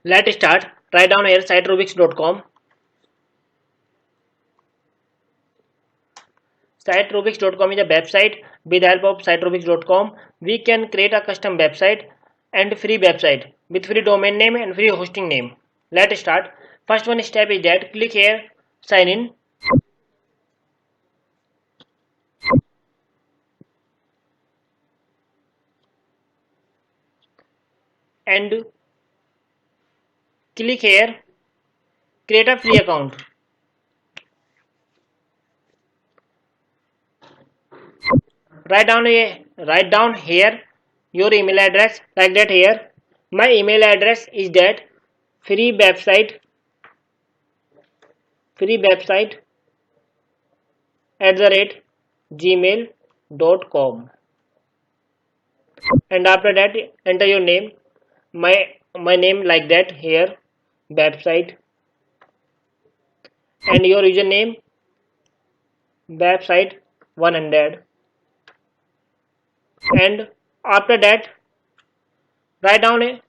Let's start. Write down here siterubics.com. Siterubics.com is a website. With the help of siterubics.com, we can create a custom website and free website with free domain name and free hosting name. Let's start. First one step is that click here, sign in, and click here, create a free account. Write down here your email address like that here. My email address is that free website @gmail.com, and after that enter your name, my name like that here, website, and your username website 100, and after that write down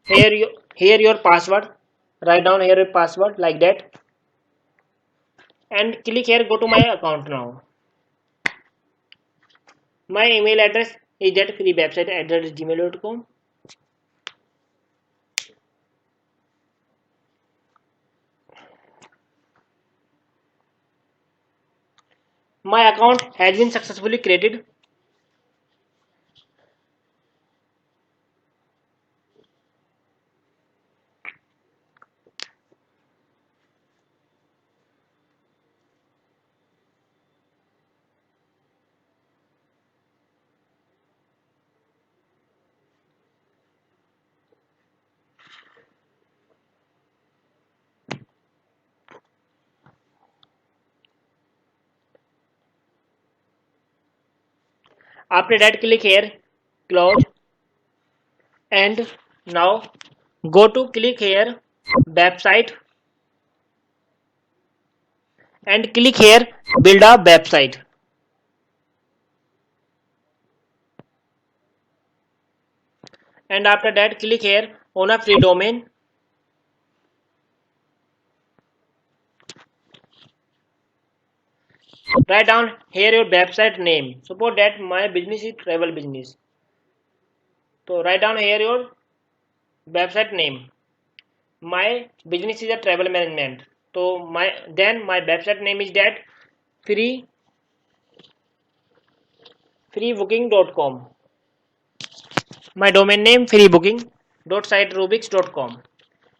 here your password. Write down here your password like that, and click here go to my account now. My email address is that free website @gmail.com. My account has been successfully created. After that click here close, and now go to click here website and click here build a website, and after that click here on a free domain. Write down here your website name. Suppose that my business is travel business, so write down here your website name. My business is a travel management, so my website name is that freebooking.com. My domain name freebooking.siterubics.com.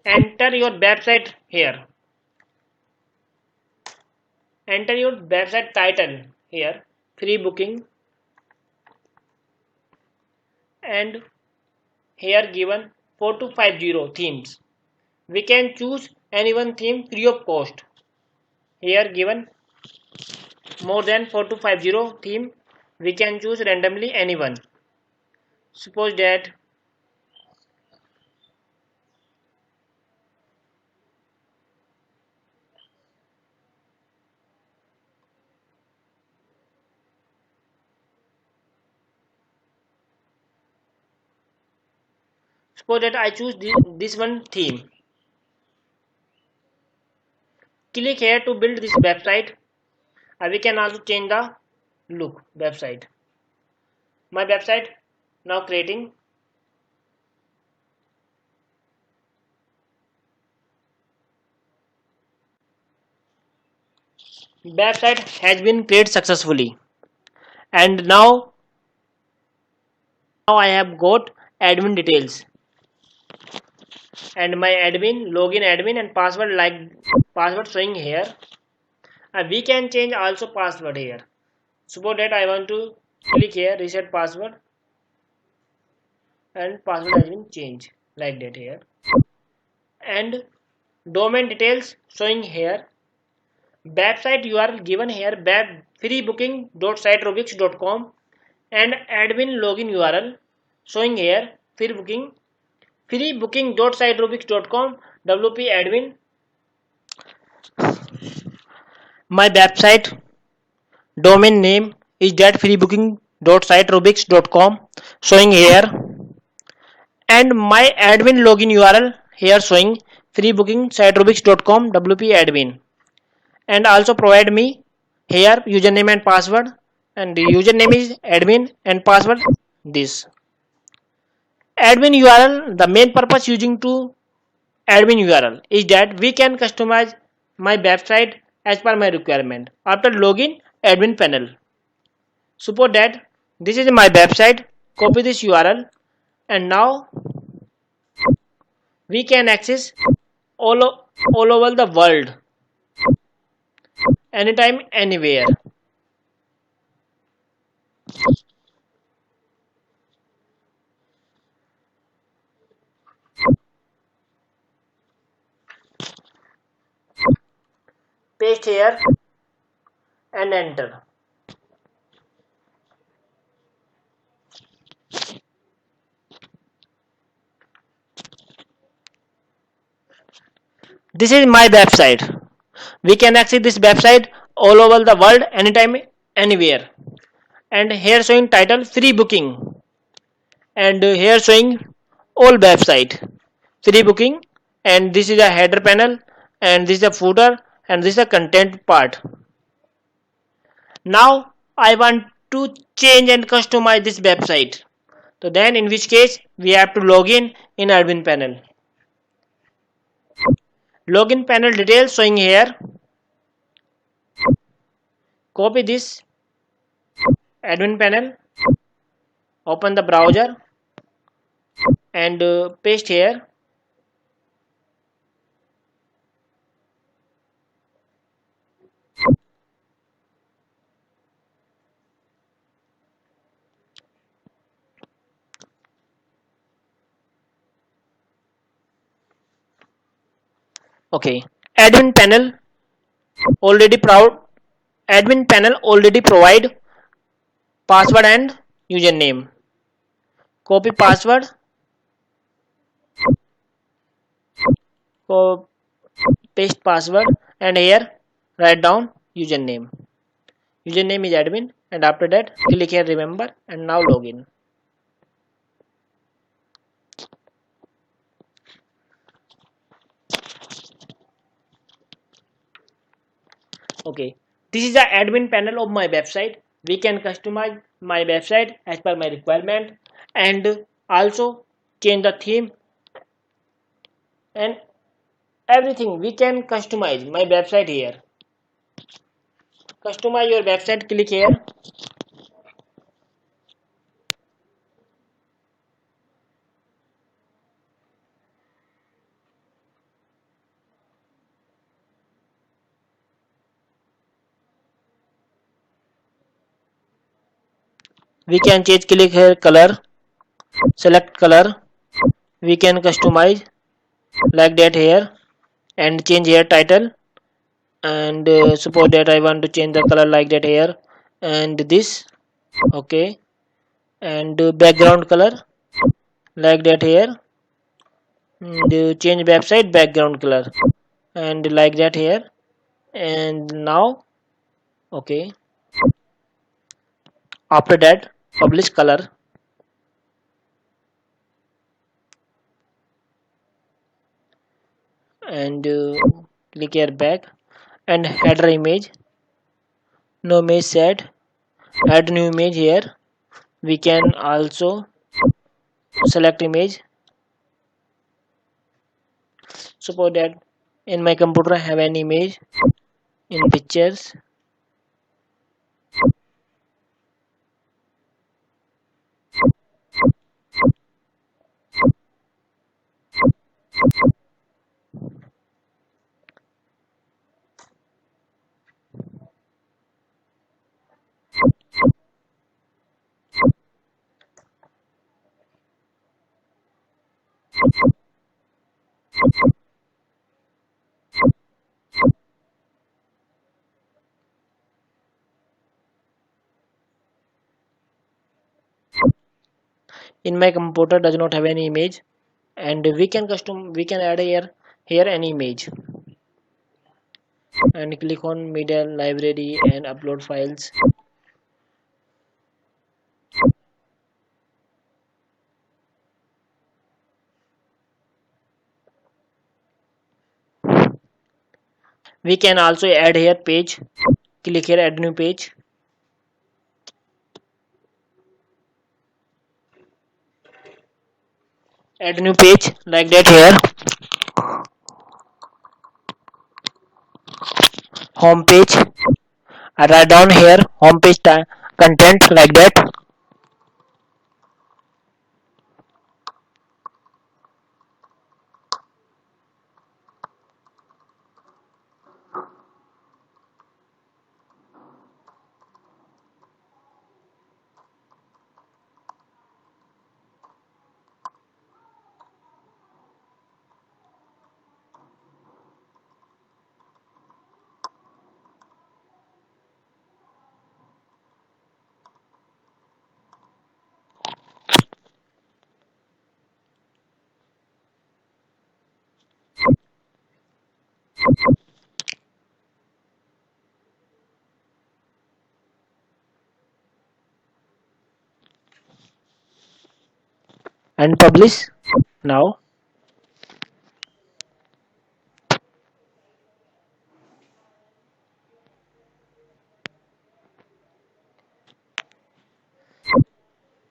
Enter your website here. Enter your website title here, free booking, and here given 4250 themes. We can choose any one theme free of cost. Here given more than 4250 theme, we can choose randomly any one. Suppose that I choose this one theme. Click here to build this website. We can also change the look website. My website now creating. Website has been created successfully, and now I have got admin details, and my admin login admin and password like password showing here. We can change also password here. Suppose that I want to click here reset password, and password has been changed like that here, and domain details showing here. Website URL given here freebooking.siterubics.com, and admin login URL showing here freebooking.siterubics.com wp admin. My website domain name is that freebooking.siterubics.com showing here, and my admin login URL here showing free booking siterubics.com WP admin, and also provide me here username and password, and the username is admin and password this. Admin URL, the main purpose using to admin URL is that we can customize my website as per my requirement. After login, admin panel. Suppose that this is my website, copy this URL, and now we can access all, all over the world, anytime, anywhere. Paste here and enter. This is my website. We can access this website all over the world, anytime, anywhere. And here showing title free booking, and here showing all website free booking, and this is a header panel, and this is a footer, and this is a content part. Now I want to change and customize this website. So then in which case we have to log in admin panel. Login panel details showing here. Copy this admin panel, open the browser, and paste here. Okay, admin panel already proud admin panel already provide password and username. Copy password, paste password, and here write down username. Username is admin, and after that click here remember, and now login. Okay, this is the admin panel of my website. We can customize my website as per my requirement, and also change the theme and everything. We can customize my website here. Customize your website, click here. We can change, click here color, select color. We can customize like that here, and change here title, and suppose that I want to change the color like that here, and this. Okay, and background color like that here, and change website background color, and like that here, and now. Okay, after that publish color, and click here back, and header image, no image set, add new image here. We can also select image. Suppose that in my computer I have an image in pictures. In my computer does not have any image, and we can add here an image, and click on media library and upload files. We can also add here page. Click here add new page. Add new page like that here. Home page. I write down here home page content like that. And publish. Now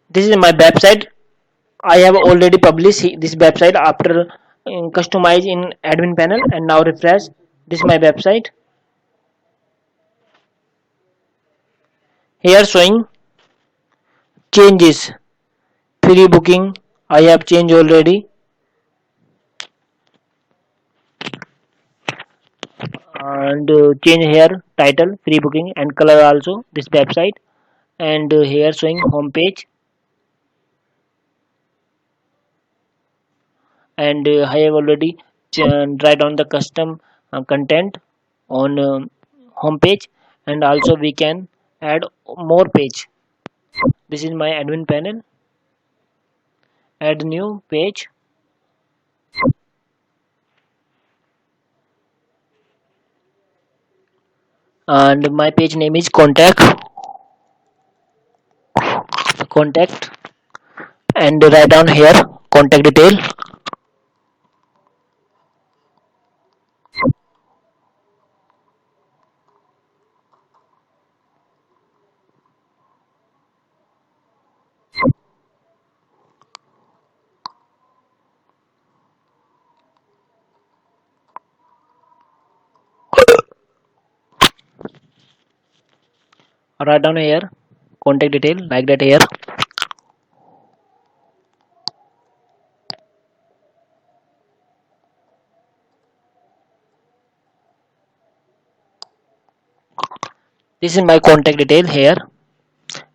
this is my website. I have already published this website after customize in admin panel, and now refresh. This is my website. Here showing changes. Free booking. I have changed already, and change here title free booking and color also this website, and here showing home page, and I have already write down the custom content on home page, and also we can add more page. This is my admin panel. Add new page, and my page name is contact, and write down here contact detail. Write down here contact detail like that here. This is my contact detail here,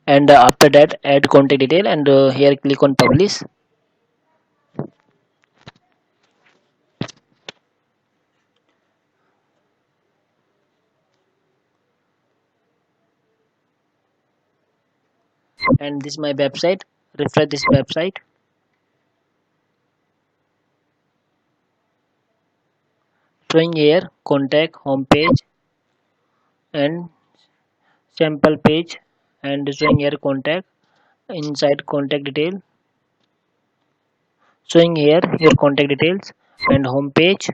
and after that add contact detail, and here click on publish. And this is my website. Refresh this website, showing here contact home page and sample page, and showing here contact inside contact detail, showing here your contact details and home page,